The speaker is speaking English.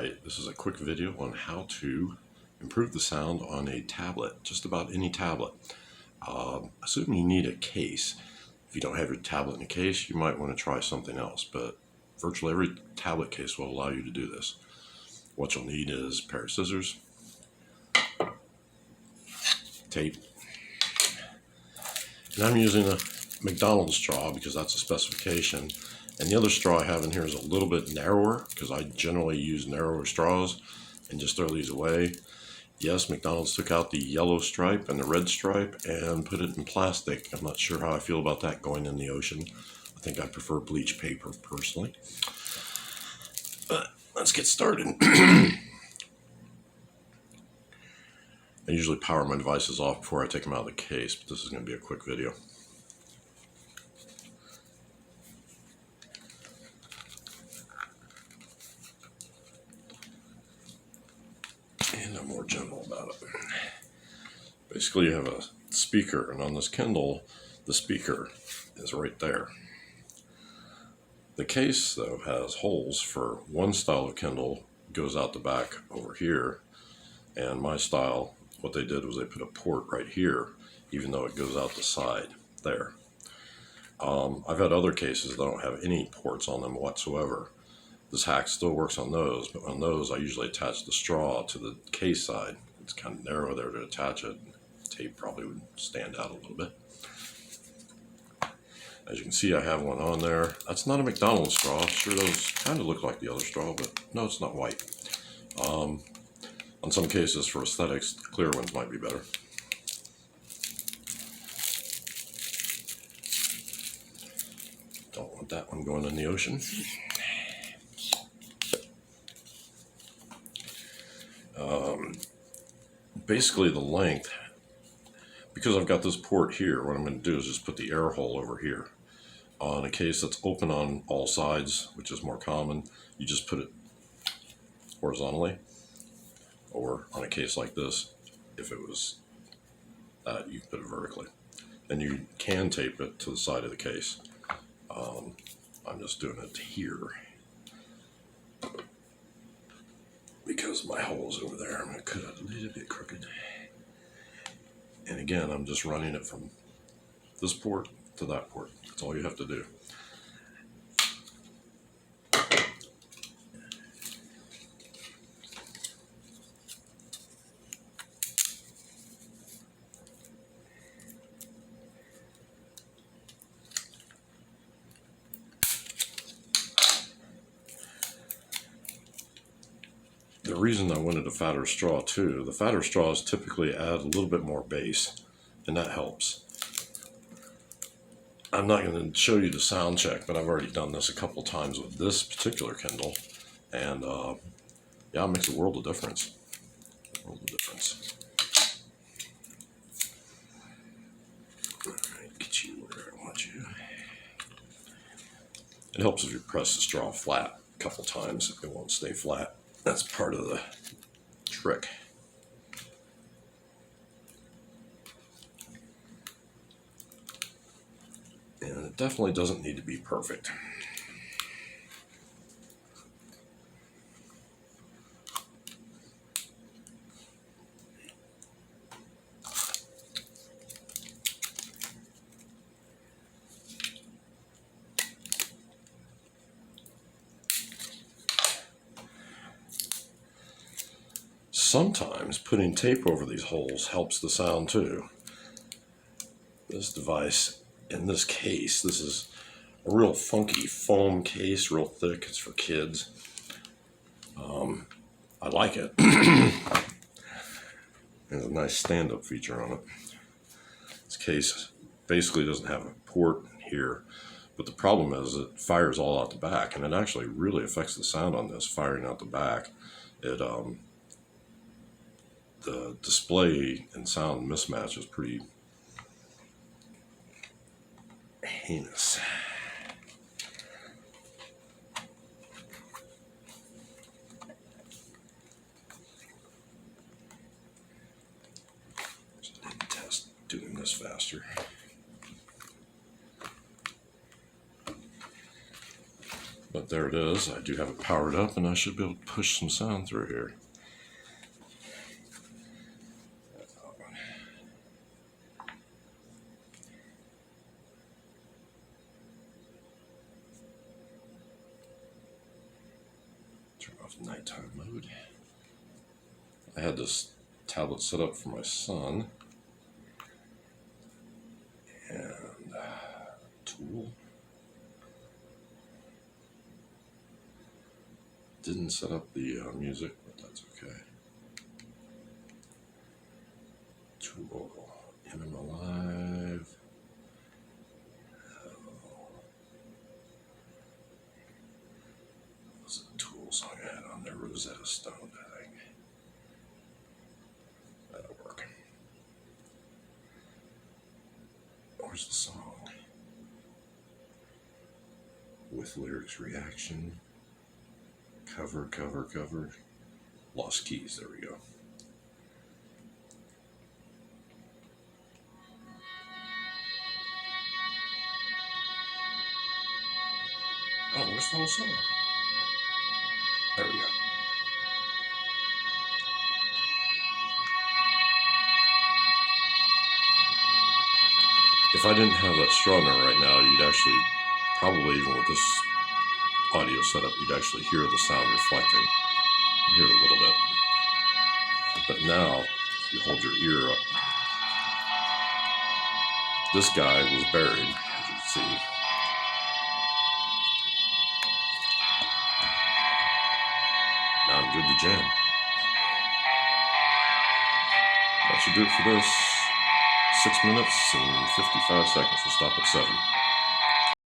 Alright, this is a quick video on how to improve the sound on a tablet, just about any tablet. Assuming you need a case. If you don't have your tablet in a case, you might want to try something else, but virtually every tablet case will allow you to do this. What you'll need is a pair of scissors, tape, and I'm using a McDonald's straw because that's a specification. And the other straw I have in here is a little bit narrower because I generally use narrower straws and just throw these away. Yes, McDonald's took out the yellow stripe and the red stripe and put it in plastic. I'm not sure how I feel about that going in the ocean. I think I prefer bleach paper personally. But let's get started. I usually power my devices off before I take them out of the case, but this is going to be a quick video. And I'm more general about it. Basically, you have a speaker, and on this Kindle, the speaker is right there. The case, though, has holes for one style of Kindle, goes out the back over here, and my style, what they did was they put a port right here, even though it goes out the side there. I've had other cases that don't have any ports on them whatsoever. This hack still works on those, but on those I usually attach the straw to the case side. It's kind of narrow there to attach it. Tape probably would stand out a little bit. As you can see, I have one on there. That's not a McDonald's straw. Sure, those kind of look like the other straw, but no, it's not white. On some cases, for aesthetics, the clear ones might be better. Don't want that one going in the ocean. Basically the length, because I've got this port here, what I'm going to do is just put the air hole over here. On a case that's open on all sides, which is more common, you just put it horizontally, or on a case like this, if it was that, you put it vertically. And you can tape it to the side of the case. I'm just doing it here because my hole's over there. I'm going to cut it a little bit crooked. And again, I'm just running it from this port to that port. That's all you have to do. The reason I wanted a fatter straw too, the fatter straws typically add a little bit more bass, and that helps. I'm not going to show you the sound check, but I've already done this a couple times with this particular Kindle, and yeah, it makes a world of difference. Alright, get you where I want you. It helps if you press the straw flat a couple times, it won't stay flat. That's part of the trick. And it definitely doesn't need to be perfect. Sometimes putting tape over these holes helps the sound too. This device, in this case, this is a real funky foam case, real thick. It's for kids. I like it. There's a nice stand-up feature on it. This case basically doesn't have a port here, but the problem is it fires all out the back, and it actually really affects the sound on this, firing out the back. The display and sound mismatch is pretty heinous. So I need to test doing this faster. But there it is. I do have it powered up, and I should be able to push some sound through here. Turn off nighttime mode. I had this tablet set up for my son. And tool. Didn't set up the music, but that's okay. Tool. MM Alive. Those are the tool song I had on there. Rosetta Stone, I think. That'll work. Where's the song? With lyrics, reaction. Cover. Lost keys, there we go. Oh, where's the whole song? There we go. If I didn't have that straw in there right now, you'd actually, probably even with this audio setup, you'd actually hear the sound reflecting. You hear it a little bit. But now, if you hold your ear up, this guy was buried, as you can see. Now I'm good to jam. That should do it for this. 6 minutes and 55 seconds. We'll stop at 7.